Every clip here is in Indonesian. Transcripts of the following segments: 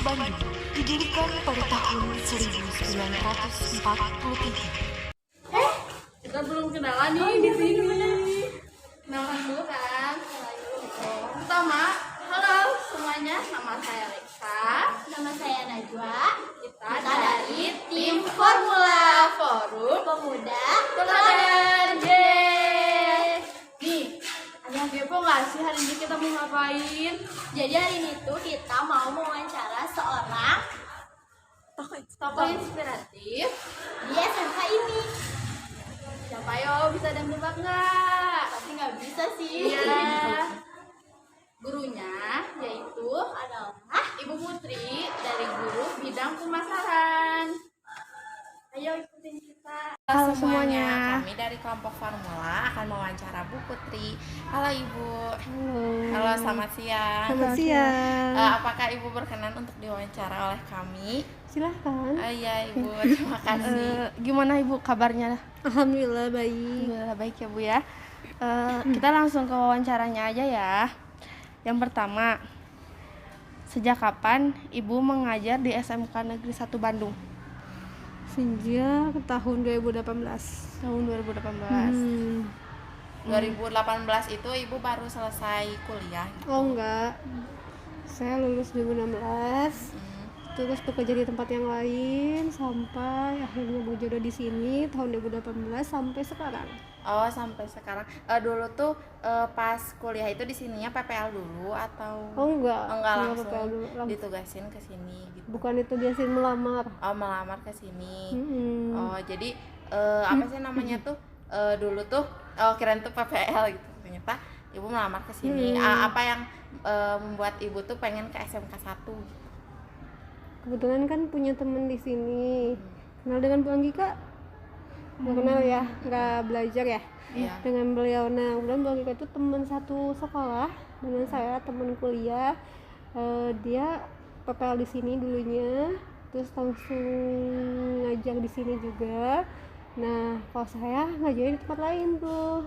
Bandung didirikan pada tahun 1943. Kita belum kenalan nih di sini. Kenalan dulu kan. Pertama, halo semuanya, nama saya Reksa. Nama saya Najwa. Kita dari tim Formula Forum Pemuda Teladan J. Nih, ada yang kepo nggak sih hari ini kita mau ngapain? Jadi hari ini tuh kita mau mewawancara seorang Tokoh inspiratif. di SMK ini. Siapa yo, bisa ada yang nebak nggak? Tapi nggak bisa sih. Iya. Gurunya yaitu Adalah Ibu Putri dari guru bidang pemasaran. Ayo ikutin kita. Halo semuanya, kami dari kelompok Formula akan mewawancara Bu Putri. Halo Ibu. Halo, selamat siang. Selamat siang. Apakah Ibu berkenan untuk diwawancara oleh kami? Silahkan. Iya Ibu, terima kasih. Gimana Ibu kabarnya? Alhamdulillah baik. Alhamdulillah baik ya Bu ya. Kita langsung ke wawancaranya aja ya. Yang pertama, sejak kapan Ibu mengajar di SMK Negeri 1 Bandung? Sejak tahun 2018. Tahun 2018. 2018 itu Ibu baru selesai kuliah. Oh enggak. Saya lulus 2016. Terus bekerja di tempat yang lain sampai akhirnya berjodoh di sini tahun 2018 sampai sekarang. Oh, sampai sekarang. Dulu tuh pas kuliah itu di sininya PPL dulu atau Oh enggak. enggak langsung PPL dulu. ditugasin ke sini gitu. Bukan itu biasin melamar. Oh, melamar ke sini. Mm-mm. Oh, jadi apa sih namanya tuh dulu tuh kirain tuh PPL gitu. Ternyata Ibu melamar ke sini. Apa yang membuat Ibu tuh pengen ke SMK 1 gitu? Kebetulan kan punya temen di sini. Kenal dengan Bu Anggika? Nggak kenal ya, nggak belajar ya. Iya. Dengan beliau. Nah, kemudian Bu Anggika itu teman satu sekolah dengan saya, teman kuliah. Dia PPL di sini dulunya, terus langsung ngajar di sini juga. Nah, kalau saya ngajarin di tempat lain tuh.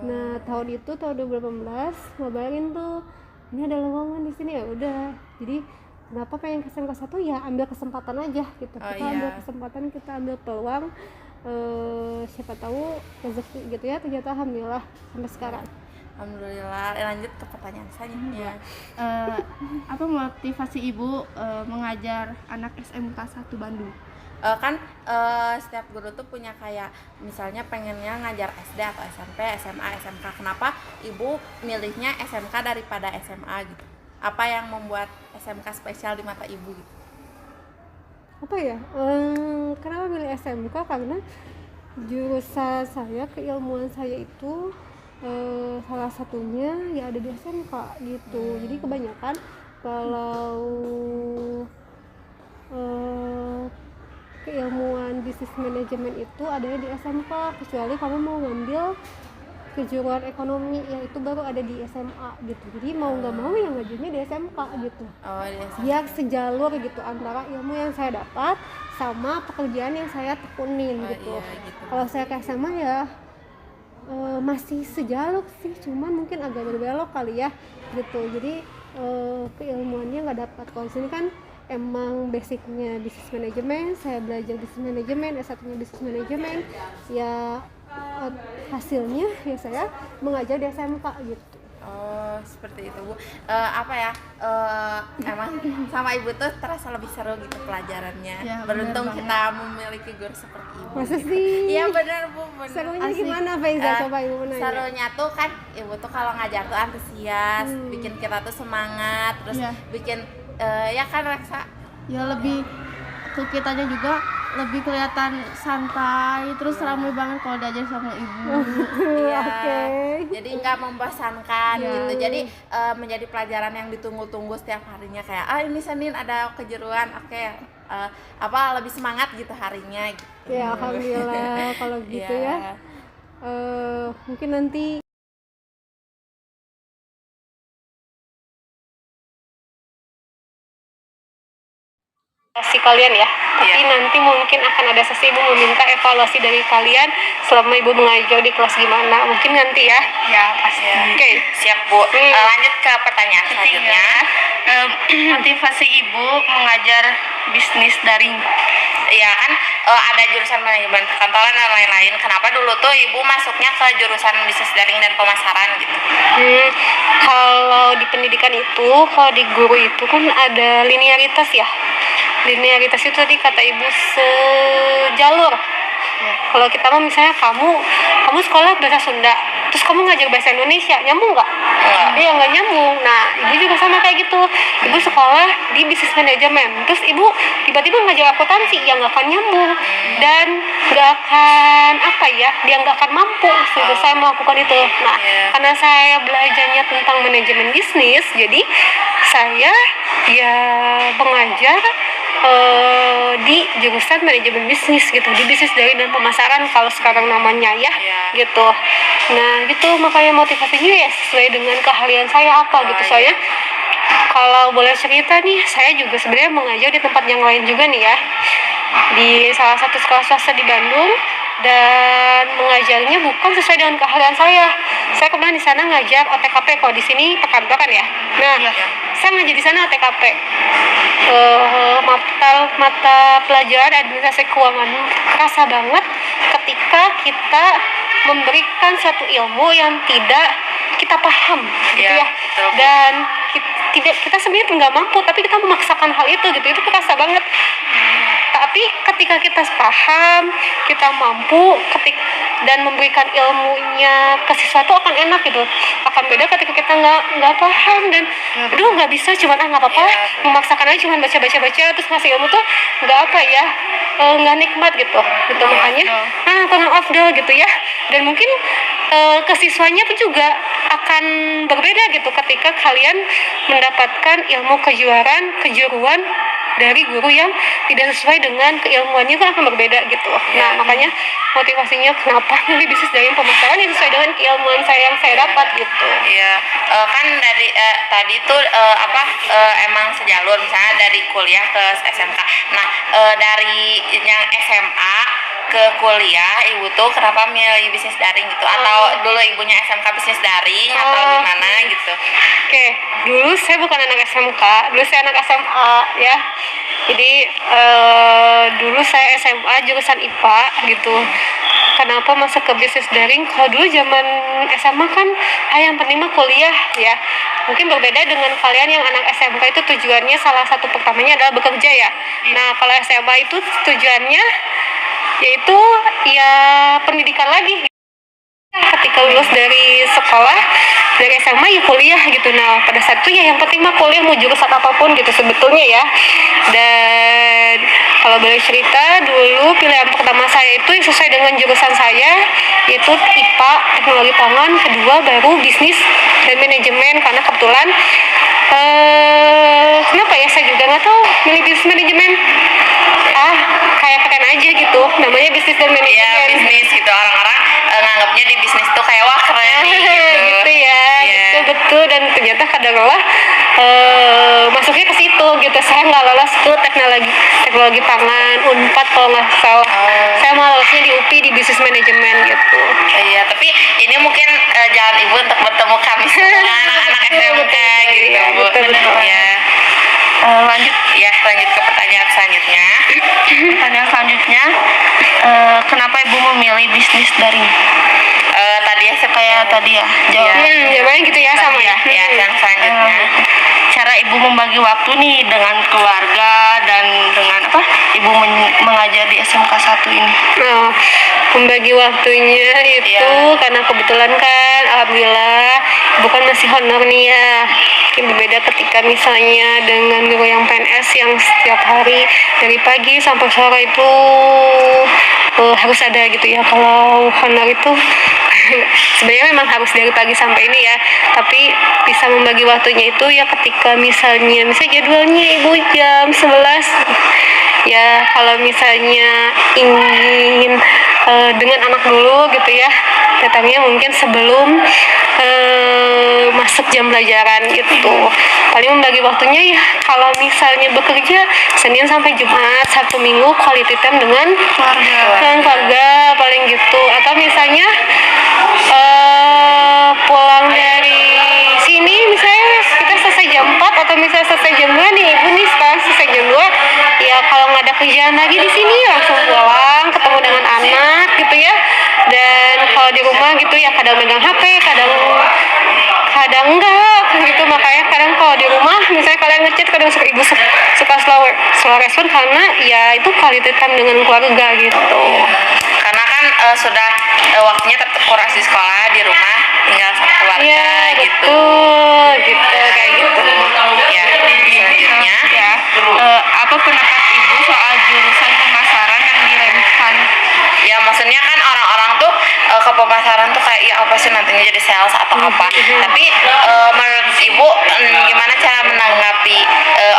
Nah, tahun 2018 ngabarin tuh, ini ada lowongan di sini, ya udah. Jadi kenapa pengen ke SMK 1 ya ambil kesempatan aja gitu. Kita ambil kesempatan, kita ambil peluang, siapa tahu rezeki gitu ya. Ternyata alhamdulillah sampai sekarang. Alhamdulillah. Lanjut ke pertanyaan selanjutnya. Apa motivasi Ibu mengajar anak SMK 1 Bandung? Kan setiap guru tuh punya kayak misalnya pengennya ngajar SD atau SMP, SMA, SMK. Kenapa Ibu milihnya SMK daripada SMA gitu? Apa yang membuat SMK spesial di mata Ibu gitu? Apa ya? Kenapa milih SMK? Karena jurusan saya, keilmuan saya itu salah satunya ya ada di SMK gitu. Jadi kebanyakan kalau keilmuan bisnis manajemen itu adanya di SMK, kecuali kamu mau ngambil kejuruan ekonomi, yang itu baru ada di SMA gitu. Jadi mau nggak mau yang ngajarnya di SMK gitu. Oh, di SMA. Biar sejalur gitu antara ilmu yang saya dapat sama pekerjaan yang saya tekunin gitu. Iya, gitu. Kalau saya ke SMA ya masih sejalur sih, cuman mungkin agak berbelok kali ya gitu. Jadi keilmuannya nggak dapat. Kalau di sini kan emang basicnya bisnis manajemen, saya belajar bisnis manajemen, S1-nya bisnis manajemen, ya hasilnya ya saya mengajar di SMK gitu. Oh, seperti itu Bu. Apa ya? Emang sama Ibu tuh terasa lebih seru gitu pelajarannya. Ya, Beruntung bener kita memiliki guru seperti Ibu. Masa gitu. sih? Iya benar Bu, benar. Serunya Asik. gimana Faiza? Coba Ibu menanya. Serunya tuh kan Ibu tuh kalau ngajar tuh antusias, bikin kita tuh semangat, terus Iya. bikin ya kan Reksa. Ya lebih ke kitanya juga lebih kelihatan santai, terus ramai banget kalau diajar sama Ibu. Iya. Oke. Jadi nggak membosankan Iya. gitu. Jadi menjadi pelajaran yang ditunggu-tunggu setiap harinya, kayak ini Senin ada kejuruan, oke, lebih semangat gitu harinya gitu. Ya alhamdulillah kalau gitu Iya. ya. Mungkin nanti Si kalian ya, Tapi nanti mungkin akan ada sesi ibu meminta evaluasi dari kalian selama ibu mengajar di kelas gimana. Mungkin nanti ya. Ya pasti. Oke. Siap Bu. Lanjut ke pertanyaan selanjutnya. Motivasi ibu mengajar bisnis daring. Ya kan ada jurusan manajemen perkantoran dan lain-lain. Kenapa dulu tuh ibu masuknya ke jurusan bisnis daring dan pemasaran gitu? Kalau di pendidikan itu, kalau di guru itu kan ada linearitas ya. Linearitas itu tadi kata ibu sejalur. Kalau kita mah misalnya kamu sekolah bahasa Sunda, terus kamu ngajar bahasa Indonesia, nyambung nggak? Iya nggak nyambung. Nah ibu juga sama kayak gitu. Ibu sekolah di bisnis manajemen, terus ibu tiba-tiba ngajar akuntansi, ya nggak akan nyambung dan nggak akan dia nggak akan mampu saya melakukan itu. Nah karena saya belajarnya tentang manajemen bisnis, jadi saya ya mengajar di jurusan manajemen bisnis gitu, di bisnis daring dan pemasaran kalau sekarang namanya ya gitu. Nah gitu, makanya motivasinya ya sesuai dengan keahlian saya apa gitu. Soalnya kalau boleh cerita nih, saya juga sebenarnya mengajar di tempat yang lain juga nih ya, di salah satu sekolah swasta di Bandung, dan mengajarnya bukan sesuai dengan keahlian saya. Saya kebetulan di sana ngajar OTKP, kalau di sini perkantoran ya. Nah, saya ngajar di sana OTKP. Mata pelajaran administrasi keuangan kerasa banget ketika kita memberikan satu ilmu yang tidak kita paham gitu ya. Dan kita sebenarnya nggak mampu, tapi kita memaksakan hal itu gitu, itu kerasa banget. Tapi ketika kita paham, kita mampu dan memberikan ilmunya ke siswa itu akan enak gitu. Akan beda ketika kita nggak paham dan aduh nggak bisa, cuman nggak apa-apa, memaksakan aja cuman baca terus ngasih ilmu tuh nggak nikmat gitu makanya kurang afdal gitu ya. Dan mungkin ke siswanya pun juga akan berbeda gitu ketika kalian mendapatkan ilmu kejuruan dari guru yang tidak sesuai dengan keilmuannya, itu akan berbeda gitu. Nah makanya motivasinya kenapa milih bisnis daring pemasaran yang sesuai dengan keilmuan saya yang saya dapat gitu. Kan dari tadi tuh emang sejalur, misalnya dari kuliah ke SMK. Nah dari yang SMA ke kuliah, ibu tuh kenapa milih bisnis daring gitu? Atau dulu ibunya SMK bisnis daring atau gimana gitu? Oke, dulu saya bukan anak SMK, dulu saya anak SMA ya. Jadi dulu saya SMA jurusan IPA gitu. Kenapa masuk ke bisnis daring? Kalau dulu zaman SMA kan yang penting mah kuliah ya. Mungkin berbeda dengan kalian yang anak SMK itu tujuannya salah satu pertamanya adalah bekerja ya. Nah kalau SMA itu tujuannya yaitu ya pendidikan lagi. Ketika lulus dari sekolah, dari SMA ya kuliah gitu. Nah pada saat itu ya yang penting mah kuliah, mau jurusan apapun gitu sebetulnya ya. Dan kalau boleh cerita, dulu pilihan pertama saya itu sesuai dengan jurusan saya, yaitu IPA, teknologi pangan, kedua baru bisnis dan manajemen. Karena kebetulan kenapa ya saya juga nggak tahu milih bisnis manajemen, kayak keren aja gitu namanya bisnis dan manajemen. Iya bisnis gitu, orang-orang nganggapnya di bisnis tuh kayak wah keren gitu ya. Gitu betul. Dan ternyata kadang-kadang masuknya ke situ gitu. Saya nggak lolos tuh teknologi pangan Unpad kalau nggak salah. Saya malah lolosnya di UPI di bisnis manajemen gitu. Iya, tapi ini mungkin jalan ibu untuk bertemu kami semua anak-anak SMK gitu Bu. Lanjut ke pertanyaan selanjutnya. Pertanyaan selanjutnya, kenapa ibu memilih bisnis daring? Tadi ya Kayak tadi ya Jawabannya gitu ya sama ya. Yang selanjutnya, cara ibu membagi waktu nih dengan keluarga dan dengan ibu mengajar di SMK 1 ini. Membagi waktunya itu karena kebetulan kan alhamdulillah bukan masih honor nih ya. Mungkin berbeda ketika misalnya dengan guru yang PNS yang setiap hari dari pagi sampai sore itu harus ada gitu ya. Kalau honor itu sebenarnya memang harus dari pagi sampai ini ya, tapi bisa membagi waktunya itu ya ketika misalnya jadwalnya ibu jam 11 ya, kalau misalnya ingin dengan anak dulu gitu ya, datangnya mungkin sebelum masuk jam pelajaran gitu. Paling membagi waktunya ya kalau misalnya bekerja Senin sampai Jumat, Sabtu Minggu quality time dengan keluarga paling gitu. Atau misalnya pulang dari sini misalnya kita selesai jam 4 atau misalnya selesai jam 2 nih, ibu nih sekarang selesai jam 2 ya, kalau nggak ada kerjaan lagi di sini langsung pulang ketemu dengan anak gitu ya. Dan kalau di rumah gitu ya kadang megang HP, kadang enggak gitu. Makanya kadang kalau di rumah misalnya kalian ngechat kadang ibu suka slow respon karena ya itu quality time dengan keluarga gitu. Karena kan sudah waktunya terkuras di sekolah, di rumah tinggal sama keluarga Ya, gitu. betul, gitu kayak gitu. Ya, selanjutnya Ya, apa pendapat ibu soal jurusan pemasaran yang diremehkan? ya maksudnya kan orang-orang tuh ke pemasaran tuh kayak ya apa sih nantinya jadi sales atau apa. Tapi menurut ibu gimana cara menanggapi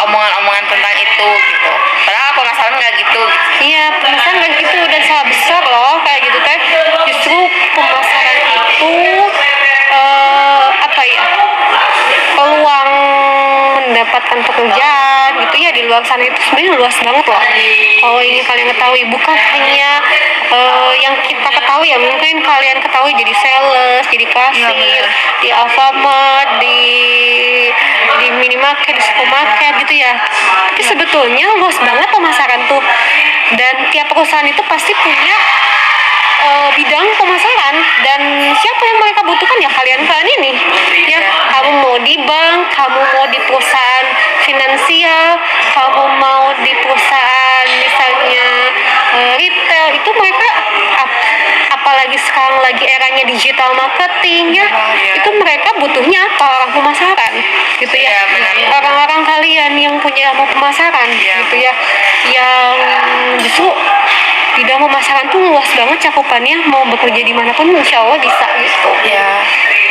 omongan-omongan tentang itu gitu. Padahal pemasaran nggak gitu. Iya, pemasaran kayak gitu dan salah besar loh kayak gitu kan. Justru pemasaran itu apa ya, peluang mendapatkan pekerjaan gitu ya di luar sana itu sebenarnya luas banget loh. Kalau ini kalian ketahui bukan hanya yang kita ketahui ya, mungkin kalian ketahui jadi sales, jadi kasir di Alfamart, di minimarket, di supermarket gitu ya. Tapi sebetulnya luas banget pemasaran tuh, dan tiap perusahaan itu pasti punya bidang pemasaran, dan siapa yang mereka butuhkan ya kalian ini ya. Kamu mau di bank, kamu mau di perusahaan finansial, kamu mau di perusahaan misalnya retail, itu mereka apalagi sekarang lagi eranya digital marketing ya, itu mereka butuhnya apa? Orang pemasaran gitu ya. Orang-orang kalian yang punya ilmu pemasaran gitu ya, yang justru bidang pemasaran tuh luas banget cakupannya, mau bekerja dimanapun insya Allah bisa gitu. Ya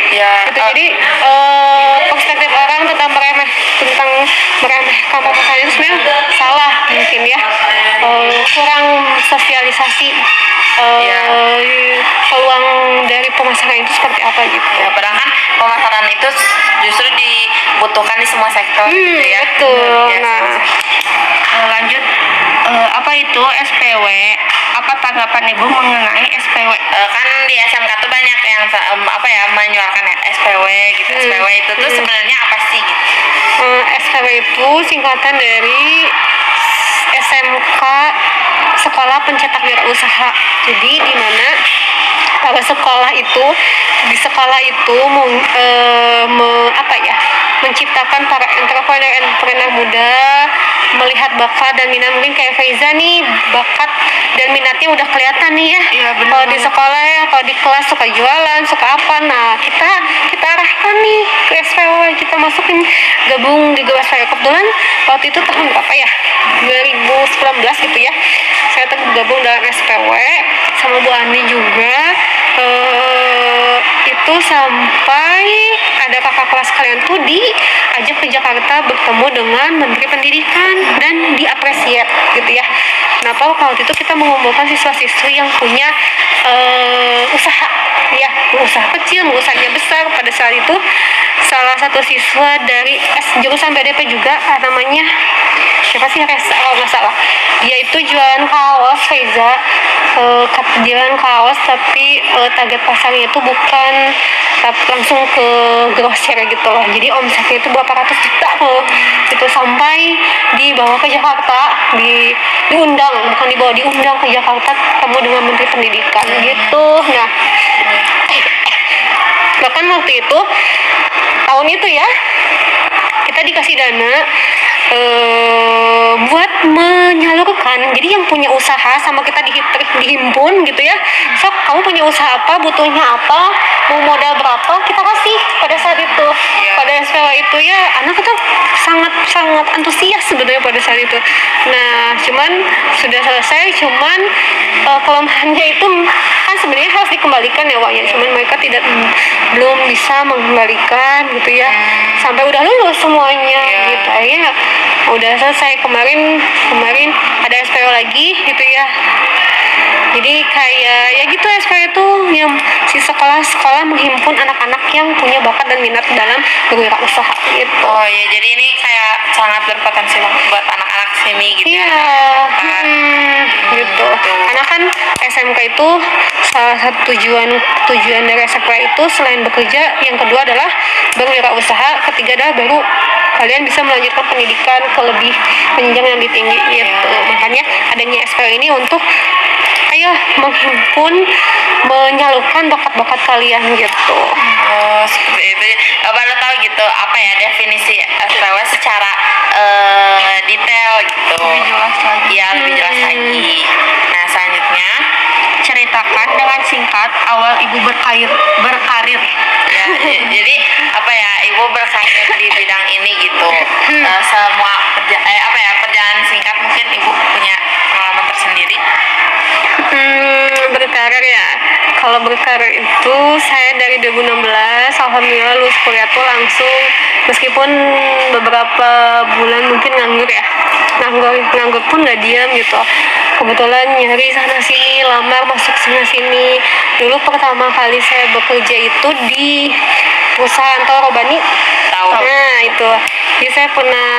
Gitu. Jadi perspektif orang tentang meremehkan pemasaran itu sebenarnya salah mungkin ya. Kurang sosialisasi peluang dari pemasaran itu seperti apa gitu. ya, padahal kan pemasaran itu justru dibutuhkan di semua sektor gitu ya. Betul. Ya, Nah, Lanjut, apa itu SPW? Apa tanggapan ibu mengenai SPW? kan di SMK tuh banyak yang menyuarakan SPW gitu. SPW itu tuh sebenarnya apa sih gitu? SKW itu singkatan dari SMK Sekolah Pencetak Wirausaha. Jadi di mana pada sekolah itu, di sekolah itu menciptakan para entrepreneur muda, melihat bakat dan minat. Mungkin kayak Faiza nih, bakat dan minatnya udah kelihatan nih ya. Kalau di sekolah ya, kalau di kelas suka jualan, suka apa, nah kita arahkan nih ke SPW, kita masukin gabung di SPW. Kebetulan waktu itu tahun berapa ya, 2019 gitu ya, saya tergabung dalam SPW sama Bu Ani juga. Itu sampai ada kakak kelas kalian tuh diajak ke Jakarta bertemu dengan Menteri Pendidikan dan diapresiat gitu ya. Kenapa? Waktu itu kita mengumpulkan siswa-siswi yang punya usaha ya, usaha kecil, usahanya besar. Pada saat itu salah satu siswa dari jurusan BDP juga, namanya siapa sih, Reza kalau nggak salah, dia itu jualan kaos, Faiza, jualan kaos tapi target pasarnya itu bukan langsung ke grosir gitu loh, jadi omsetnya itu berapa ratus juta loh itu, sampai dibawa ke Jakarta, diundang ke Jakarta ketemu dengan Menteri Pendidikan gitu. Nah, bahkan waktu itu tahun itu ya kita dikasih dana buat menyalurkan. Jadi yang punya usaha sama kita dihimpun gitu ya, sok kamu punya usaha apa, butuhnya apa, mau modal berapa, kita kasih pada saat itu. Pada SPW itu ya anak itu sangat antusias sebenarnya pada saat itu. Nah, cuman sudah selesai, cuman kelemahannya itu kan sebenarnya harus dikembalikan ya uangnya, cuman mereka belum bisa mengembalikan gitu ya, sampai udah lulus semuanya gitu. Akhirnya udah selesai, kemarin ada SPO lagi gitu ya, Jadi kayak ya gitu SPW itu yang si sekolah-sekolah menghimpun anak-anak yang punya bakat dan minat dalam berwirausaha gitu. Oh iya, jadi ini kayak sangat berpotensi banget buat anak-anak sini gitu Iya, ya. gitu. Karena kan SMK itu salah satu tujuan dari SMK itu selain bekerja, yang kedua adalah berwirausaha, ketiga adalah baru kalian bisa melanjutkan pendidikan ke lebih jenjang yang lebih tinggi gitu. Makanya adanya SPL ini untuk ayo menghimpun, menyalurkan bakat-bakat kalian gitu. Oh, seperti itu. Baru tahu gitu apa ya definisi SPW secara detail gitu. Lebih jelas lagi. Iya, lebih jelas lagi. Nah, selanjutnya ceritakan dengan singkat awal ibu berkarir. Ya, jadi apa ya, ibu berkarir di bidang ini gitu. Semua perjalanan singkat mungkin ibu punya pengalaman tersendiri. Berkarir ya. Kalau berkarir itu saya dari 2016 alhamdulillah lulus kuliah tuh langsung, meskipun beberapa bulan mungkin nganggur ya. Nganggur pun nggak diam gitu. Kebetulan nyari sana sini, lamar masuk sana sini. Dulu pertama kali saya bekerja itu di perusahaan Tol Robani. Tahu. Nah itu, jadi saya pernah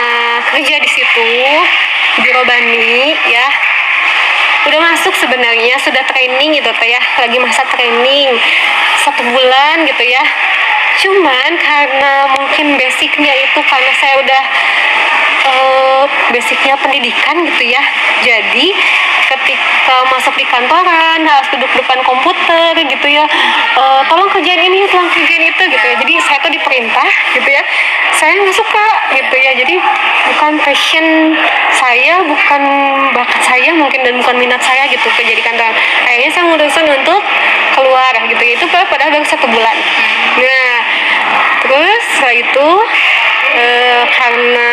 kerja di situ di Robani ya. Udah masuk sebenarnya, sudah training gitu ya, lagi masa training 1 bulan gitu ya. Cuman karena mungkin basicnya itu karena saya udah basicnya pendidikan gitu ya, jadi ketika masuk di kantoran harus duduk depan komputer gitu ya, tolong kerjain ini, tolong kerjain itu gitu ya. Jadi saya tuh diperintah gitu ya, saya nggak suka gitu ya. Jadi bukan passion saya, bukan bakat saya mungkin, dan bukan minat saya gitu kerja di kantor. Kayaknya saya memutuskan untuk keluar gitu. Itu padahal baru 1 bulan. Nah terus setelah itu karena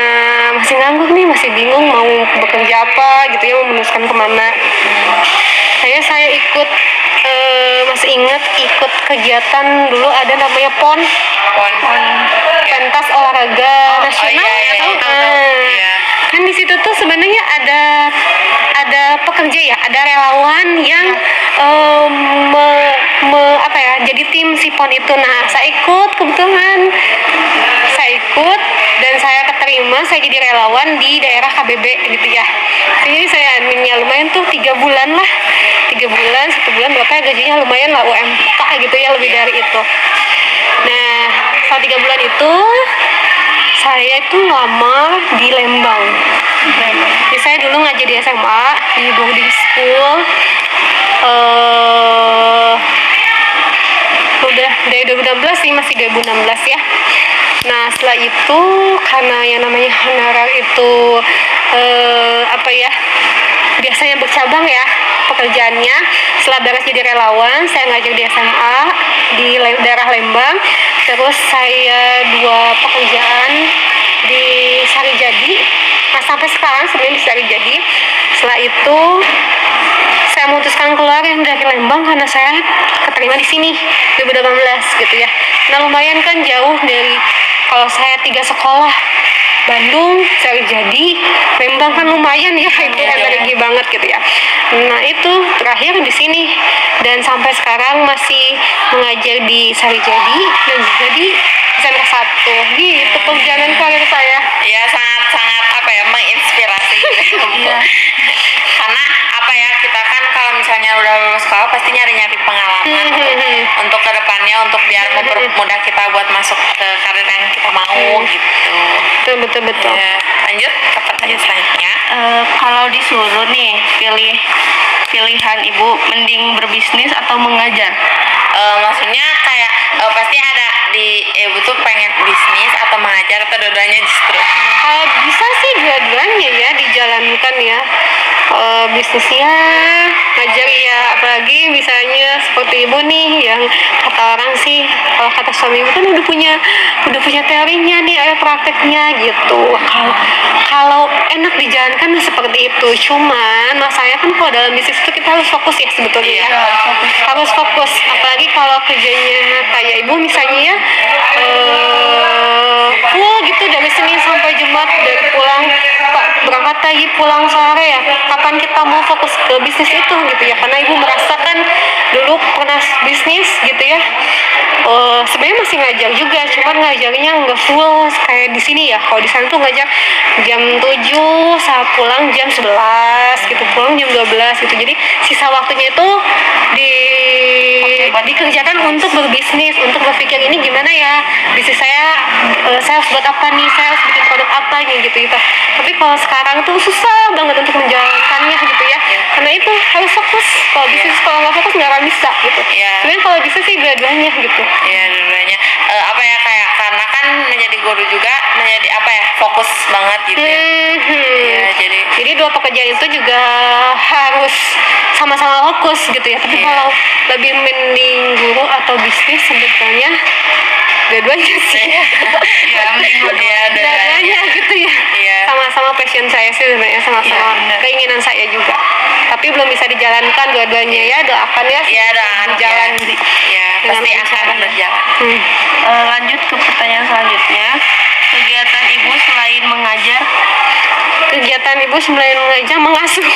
masih nganggur nih, masih bingung mau bekerja apa gitu ya, mau meneruskan kemana. Saya ikut masih ingat ikut kegiatan dulu ada namanya PON. Pentas olahraga nasional. Tahu. Iya. Kan di situ tuh sebenarnya ada pekerja ya, ada relawan yang jadi tim si PON itu. Nah saya ikut, kebetulan saya ikut dan saya keterima, saya jadi relawan di daerah KBB gitu ya. Jadi saya adminnya lumayan tuh 3 bulan lah, 3 bulan, 1 bulan berapa ya, gajinya lumayan lah, UMK gitu ya, lebih dari itu. Nah setelah 3 bulan itu saya itu ngelamar di Lembang. Jadi saya dulu ngajar di SMA di boarding school, udah dari 2016 sih, masih 2016 ya. Nah setelah itu karena yang namanya honorer itu biasanya bercabang ya pekerjaannya. Setelah beres jadi relawan, saya ngajar di SMA di daerah Lembang. Terus saya 2 pekerjaan di Sarijadi. Nah sampai sekarang sebenarnya di Sarijadi. Setelah itu saya memutuskan keluar yang dari Lembang karena saya keterima di sini 2018 gitu ya. Nah lumayan kan jauh dari, kalau saya 3 sekolah, Bandung, Sarijadi, Lembang kan lumayan ya, itu energi banget gitu ya. Nah itu terakhir di sini, dan sampai sekarang masih mengajar di Sarijadi dan juga di SMK 1 gitu perjalanan karir saya. Iya, sangat menginspirasi gitu. Karena kita kan kalau misalnya udah lulus sekolah pasti nyari-nyari pengalaman untuk kedepannya, untuk biar mempermudah kita buat masuk ke karir yang kita mau gitu. Betul. Ya, lanjut ke pertanyaan selanjutnya. Kalau disuruh nih pilihan ibu, mending berbisnis atau mengajar? Maksudnya kayak pasti ada di ibu tuh pengen bisnis atau mengajar atau dua-duanya justru? Bisa sih dua-duanya ya dijalankan ya. Bisnisnya ngajar ya, apalagi misalnya seperti ibu nih yang kata orang sih, kalau kata suami ibu kan udah punya teorinya nih, ada prakteknya gitu. Kalau enak dijalankan seperti itu, cuman masalahnya kan kalau dalam bisnis itu kita harus fokus ya sebetulnya ya. Harus fokus, apalagi kalau kerjanya kayak ibu misalnya ya, full gitu dari Senin sampai Jumat, dari pulang berangkat lagi pulang sore ya, kapan kita mau fokus ke bisnis itu gitu ya, karena ibu merasakan dulu pernah bisnis gitu ya. Sebenarnya masih ngajar juga, cuman ngajarnya nggak full kayak di sini ya. Kalau di sana tuh ngajar jam 7, saat pulang jam 11 gitu, pulang jam 12 gitu. Jadi sisa waktunya itu dikerjakan untuk berbisnis, untuk berpikir ini gimana ya bisnis saya harus buat apa nih, saya harus bikin produk apa nih gitu. Tapi kalau sekarang tuh susah banget untuk menjalankannya gitu ya, karena itu harus fokus. Kalau bisnis kalau nggak fokus nggak akan bisa gitu. Sebenarnya kalau bisa sih dua-duanya gitu. Iya, dua-duanya. Apa ya, kayak karena kan menjadi guru juga menjadi apa ya, fokus banget gitu ya. Iya, jadi dua pekerjaan itu juga harus sama-sama fokus gitu ya. Tapi kalau lebih mending guru atau bisnis sebetulnya dua-duanya sih. ya mending dua-duanya gitu ya. Sama-sama passion saya sih sebenarnya, sama-sama keinginan saya juga. Tapi belum bisa dijalankan dua-duanya ya. Doakan ya. Iya, doakan jalan. Ya, pasti akan berjalan. Lanjut ke pertanyaan selanjutnya. Kegiatan ibu selain mengajar? Kegiatan ibu selain mengajar mengasuh.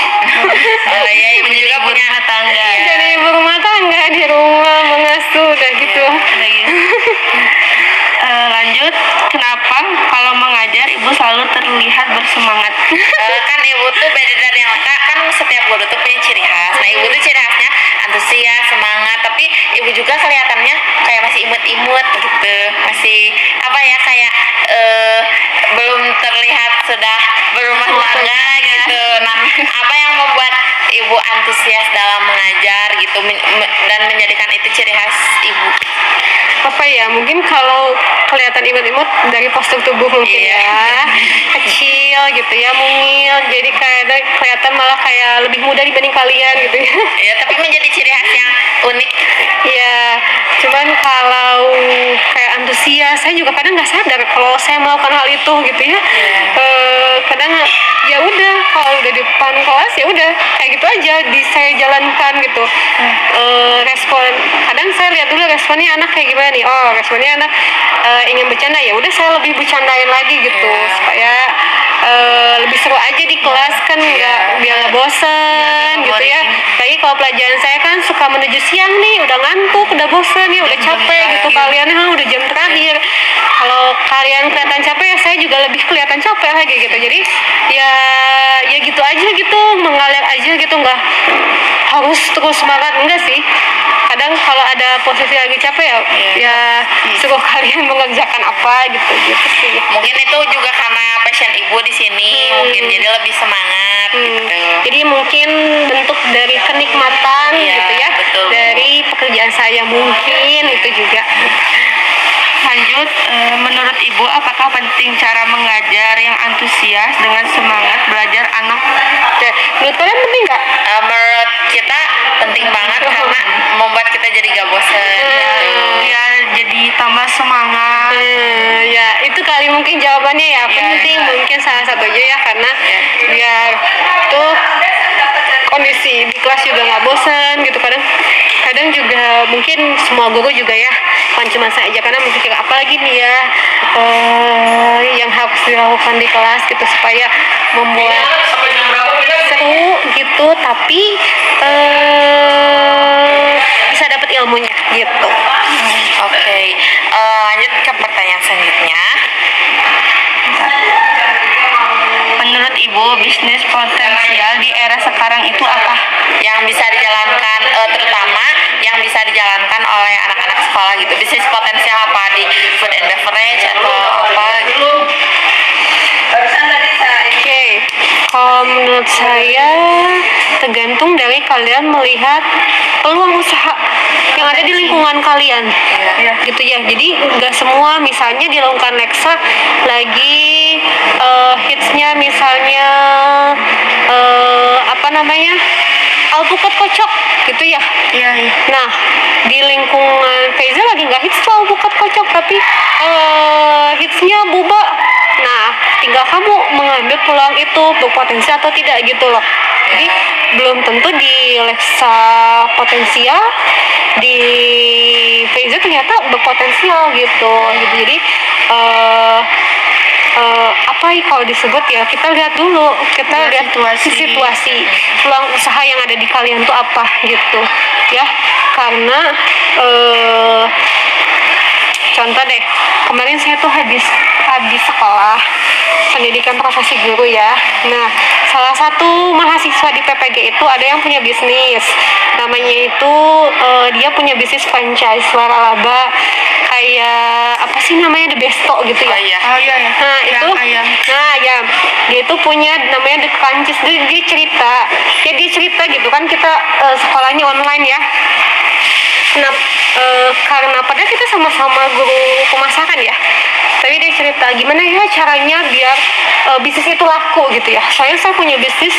Iya, ibu juga punya rumah tangga. Jadi ibu rumah tangga di rumah mengasuh udah gitu. Lanjut, kenapa kalau mengajar ibu selalu terlihat bersemangat? Kan ibu tuh beda dari yang kan setiap guru tuh punya ciri khas. Nah, ibu tuh ciri khasnya antusias, semangat, tapi ibu juga kelihatannya kayak masih imut-imut gitu, masih apa ya, kayak belum terlihat sudah berumah tangga gitu. Nah, apa yang membuat ibu antusias dalam mengajar gitu dan menjadikan itu ciri khas ibu? Apa ya, mungkin kalau kelihatan imut-imut dari postur tubuh mungkin ya, kecil gitu ya, mungil, jadi kayak kelihatan malah kayak lebih muda dibanding kalian gitu ya. Ya, tapi menjadi ciri khas yang unik. Ya, cuman kalau kayak antusias, saya juga kadang nggak sadar kalau saya melakukan hal itu gitu ya. Kadang ya udah, kalau udah di depan kelas ya udah kayak gitu aja saya jalankan gitu. Respon, kadang saya lihat dulu responnya anak kayak gimana nih. Oh, responnya anak ingin bercanda, ya udah saya lebih bercandain lagi gitu supaya lebih seru aja di kelas kan, biar nggak bosen gitu ya. Lagi kalau pelajaran saya kan suka menuju siang nih, udah ngantuk, udah bosen ya, udah capek gitu kalian, udah jam terakhir. Kalau kalian kelihatan capek ya saya juga lebih kelihatan capek lagi gitu. Jadi ya gitu aja gitu, mengalir aja gitu, nggak harus terus semangat, enggak sih. Kadang kalau ada posisi lagi capek ya suruh kalian mengerjakan apa gitu sih. Mungkin itu juga karena passion ibu di sini, mungkin jadi lebih semangat gitu. Jadi mungkin bentuk dari kenikmatan gitu ya, betul. Dari pekerjaan saya mungkin itu juga. Lanjut, menurut ibu apakah penting cara mengajar yang antusias dengan semangat belajar anak? Menurut kalian penting nggak? Menurut kita penting banget karena membuat kita jadi gak bosan. Ya, jadi tambah semangat. Ya itu kali mungkin jawabannya ya, penting mungkin salah satunya ya, karena biar tuh kondisi di kelas juga nggak bosan gitu. Kadang juga mungkin semua guru juga ya, bukan cuma saya aja, karena mikir apa lagi nih ya yang harus dilakukan di kelas gitu supaya membuat seru gitu, tapi bisa dapat ilmunya gitu. Oke. Lanjut ke pertanyaan selanjutnya. Menurut ibu, bisnis potensial di era sekarang itu apa? Yang bisa dijalankan, terutama yang bisa dijalankan oleh anak-anak sekolah gitu. Bisnis potensial apa di food and beverage atau apa gitu? Oke, kalau menurut saya tergantung dari kalian melihat peluang usaha yang ada di lingkungan kalian, gitu ya. Jadi nggak semua, misalnya di lingkungan Lexa lagi hitsnya misalnya alpukat kocok gitu ya. Nah, di lingkungan Faiza lagi nggak hits tuh alpukat kocok, tapi hitsnya boba. Nah, tinggal kamu mengambil peluang itu berpotensi atau tidak gitu loh. Jadi belum tentu di Lexa potensial, di Faiza ternyata berpotensial gitu. Jadi apa ya kalau disebut ya, kita lihat dulu, kita lihat situasi peluang usaha yang ada di kalian tuh apa gitu ya. Karena contoh deh, kemarin saya tuh habis sekolah pendidikan profesi guru ya. Nah, salah satu mahasiswa di PPG itu ada yang punya bisnis, namanya itu dia punya bisnis franchise waralaba, kayak apa sih namanya, The Besto gitu ya. Nah itu ayam. Nah ya, dia itu punya namanya The Crunchies. Dia cerita gitu kan, kita sekolahnya online ya. Nah, karena padahal kita sama-sama guru pemasakan ya, tapi dia cerita gimana ya caranya biar bisnis itu laku gitu ya. Saya punya bisnis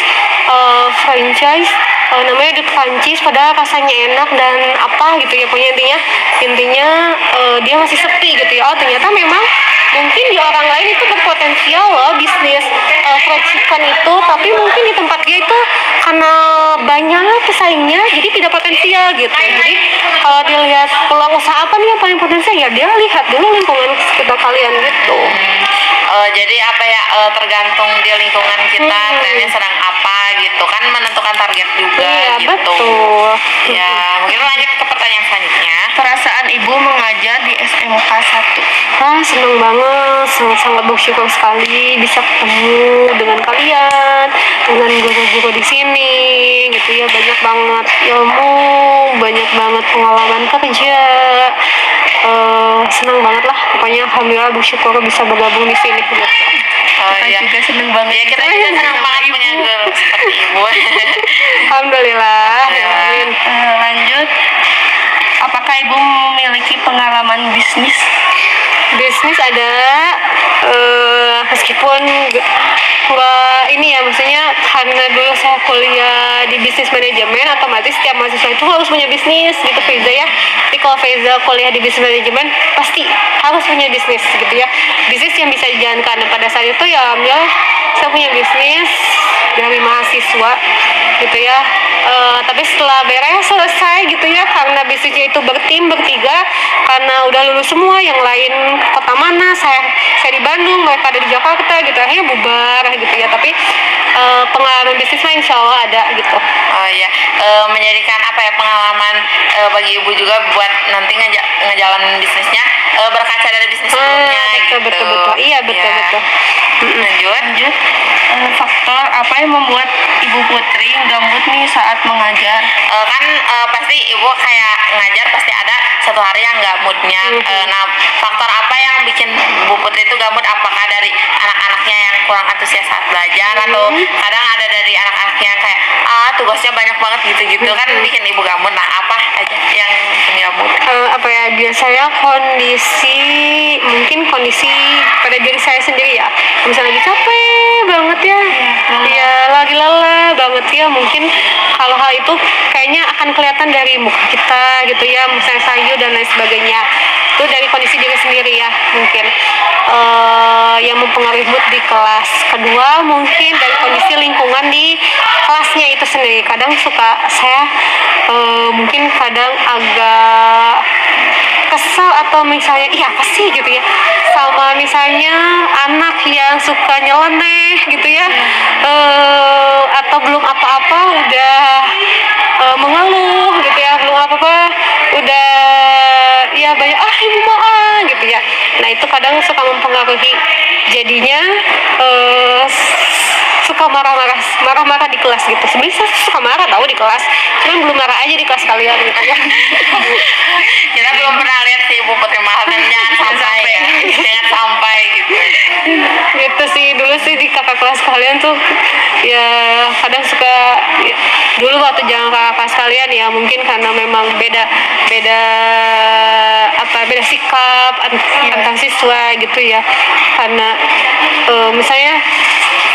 franchise namanya The Crunchies, padahal rasanya enak dan apa gitu ya, pokoknya intinya dia masih sepi gitu ya. Oh ternyata memang mungkin di orang lain itu berpotensial loh bisnis fried chicken itu, tapi mungkin di tempat dia itu karena banyak pesaingnya jadi tidak potensial gitu. Jadi kalau dilihat peluang usaha apa nih yang paling potensial, ya dia lihat dulu lingkungan sekitar kalian gitu. Jadi apa ya, tergantung di lingkungan kita trennya sedang apa gitu kan, menentukan target juga. Iya, gitu. Betul. Ya mungkin lanjut ke pertanyaan selanjutnya. Perasaan ibu mengajar di SMK 1. Seneng banget, sangat bersyukur sekali bisa ketemu dengan kalian, dengan guru-guru di sini gitu ya. Banyak banget ilmu, banyak banget pengalaman kerja. Senang banget lah, pokoknya alhamdulillah bersyukur bisa bergabung di sini gitu. Kita juga seneng banget. Ya kita juga seneng banget punya guru seperti ibu. Alhamdulillah. Amin. Lanjut, apakah ibu memiliki pengalaman bisnis? Bisnis ada, meskipun nggak ini ya, maksudnya karena dulu saya kuliah di bisnis manajemen, otomatis setiap mahasiswa itu harus punya bisnis gitu Faiza ya. Tapi kalau Faiza kuliah di bisnis manajemen pasti harus punya bisnis gitu ya, bisnis yang bisa dijalankan. Dan pada saat itu ya alhamdulillah saya punya bisnis dari mahasiswa gitu ya. Tapi setelah selesai gitu ya, karena bisnisnya itu bertim bertiga, karena udah lulus semua, yang lain kota mana, saya di Bandung, mereka ada di Jakarta gitu, akhirnya bubar gitu ya. Tapi pengalaman bisnisnya insya Allah ada gitu. Oh iya, menjadikan apa ya, pengalaman bagi ibu juga buat nanti ngejalanin bisnisnya, berkaca dari bisnis sebelumnya gitu. Betul. Iya betul. Lanjut. Faktor apa yang membuat Ibu Putri gabut nih saat mengajar? Kan pasti ibu kayak ngajar pasti ada satu hari yang nggak moodnya. Nah, faktor apa yang bikin Bu Putri itu gabut? Apakah dari anak-anaknya yang kurang antusias saat belajar, atau kadang ada dari anak-anaknya yang kayak tugasnya banyak banget gitu kan bikin ibu gabut? Nah, apa aja yang bikin gabut? Apa ya, biasanya kondisi pada diri saya sendiri ya, misalnya lagi capek banget ya, lagi lelah banget ya, mungkin kalau hal itu kayaknya akan kelihatan dari muka kita gitu ya, misalnya sayu dan lain sebagainya. Itu dari kondisi diri sendiri ya, mungkin yang mempengaruhi mood di kelas. Kedua mungkin dari kondisi lingkungan di kelasnya itu sendiri. Kadang suka saya mungkin kadang agak kesel, atau misalnya apa sih gitu ya, sama misalnya anak yang suka nyeleneh gitu ya, atau belum apa-apa udah mengeluh gitu ya, belum apa-apa udah ya banyak ibu mau gitu ya. Nah itu kadang suka mempengaruhi, jadinya suka marah-marah di kelas gitu. Sebenarnya saya suka marah tahu di kelas, cuman belum marah aja di kelas kalian gitu ya. Kita belum pernah lihat sih Ibu Putri marah, dan jangan sampai gitu. Gitu sih, dulu sih di kakak kelas kalian tuh ya kadang suka ya, dulu waktu jangan kakak kelas kalian ya, mungkin karena memang beda sikap antar siswa gitu ya. Karena misalnya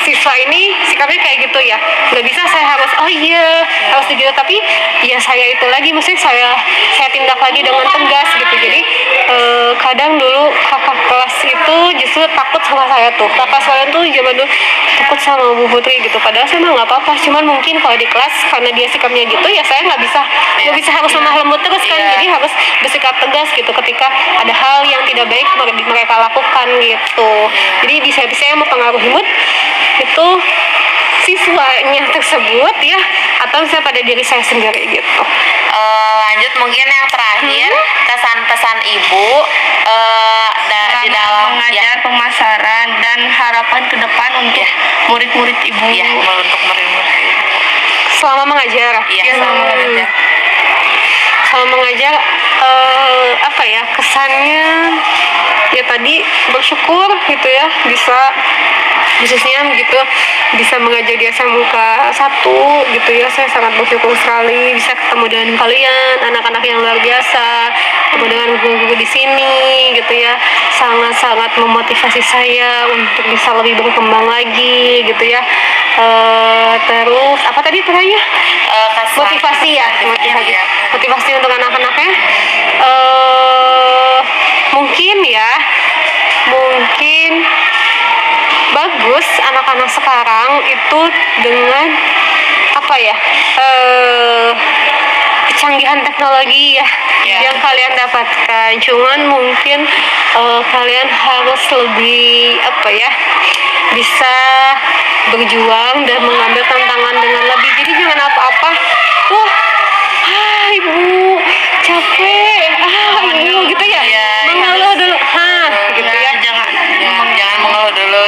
siswa ini sikapnya kayak gitu ya, nggak bisa saya harus harus gitu, tapi ya saya itu lagi, maksudnya saya tindak lagi dengan tegas gitu. Jadi kadang dulu kakak kelas itu justru takut sama saya tuh. Kakak saya tuh zaman dulu takut sama Bu Putri gitu. Padahal saya mah nggak apa-apa, cuman mungkin kalau di kelas karena dia sikapnya gitu ya saya nggak bisa harus lemah lembut terus kan. Jadi harus bersikap tegas gitu ketika ada hal yang tidak baik mereka lakukan gitu. Jadi bisa yang mempengaruhi mood itu siswanya tersebut ya, atau misalnya pada diri saya sendiri gitu. Lanjut mungkin yang terakhir, kesan pesan ibu di dalam mengajar, pemasaran dan harapan ke depan untuk murid-murid ibu. ya untuk murid-murid ibu. Selama mengajar, Selama mengajar. selama mengajar apa ya kesannya ya tadi bersyukur gitu ya, bisa khususnya gitu bisa mengajar di SMK 1 gitu ya. Saya sangat bersyukur sekali bisa ketemu dengan kalian, anak-anak yang luar biasa, ketemu dengan guru-guru di sini gitu ya. Sangat-sangat memotivasi saya untuk bisa lebih berkembang lagi gitu ya. Terus apa tadi terakhir? Motivasi ya, motivasi untuk anak-anaknya. Mungkin bagus anak-anak sekarang itu dengan apa ya, kecanggihan teknologi ya yang kalian dapatkan. Cuman mungkin kalian harus lebih apa ya, bisa berjuang dan mengambil tantangan dengan lebih. Jadi jangan apa-apa tuh ibu capek ibu gitu ya, mengeluh dulu gitu ya, jangan mengeluh dulu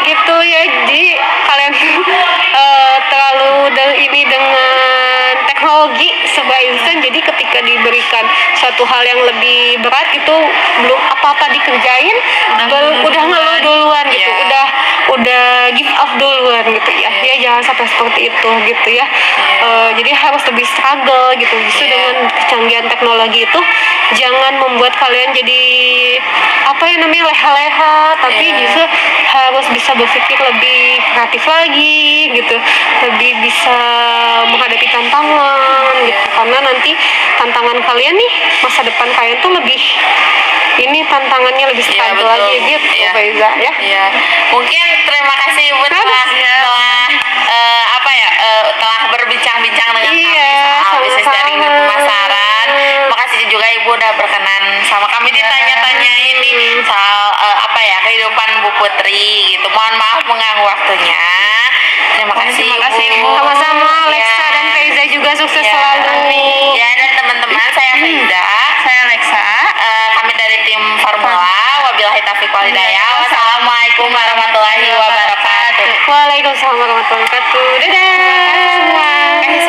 gitu ya. Jadi kalian terlalu dengan teknologi serba instan, jadi ketika diberikan suatu hal yang lebih berat itu belum apa-apa dikerjain udah ngeluh duluan gitu, udah give up duluan gitu ya. Ya jangan sampai seperti itu gitu ya. Jadi harus lebih struggle gitu. Justru dengan kecanggihan teknologi itu jangan membuat kalian jadi apa yang namanya leha-leha, tapi justru harus bisa berpikir lebih kreatif lagi gitu, lebih bisa menghadapi tantangan gitu. Karena nanti tantangan kalian nih, masa depan kalian tuh lebih ini tantangannya lebih struggle lagi gitu, Faiza ya. Mungkin terima kasih Ibu telah telah berbincang-bincang dengan kami soal bisnis jaring dan pemasaran. Makasih juga Ibu udah berkenan sama kami ditanya-tanya ini soal kehidupan Bu Putri gitu. Mohon maaf mengganggu waktunya. Terima kasih Ibu. Sama-sama Alexa dan Faiza juga sukses selalu. Ya, dan teman-teman, saya Faiza. Saya Alexa. Kami dari tim Formula. Wabillahi taufiq wal hidayah. Wassalamualaikum warahmatullahi wabarakatuh. Waalaikumsalam warahmatullahi wabarakatuh. Dadah.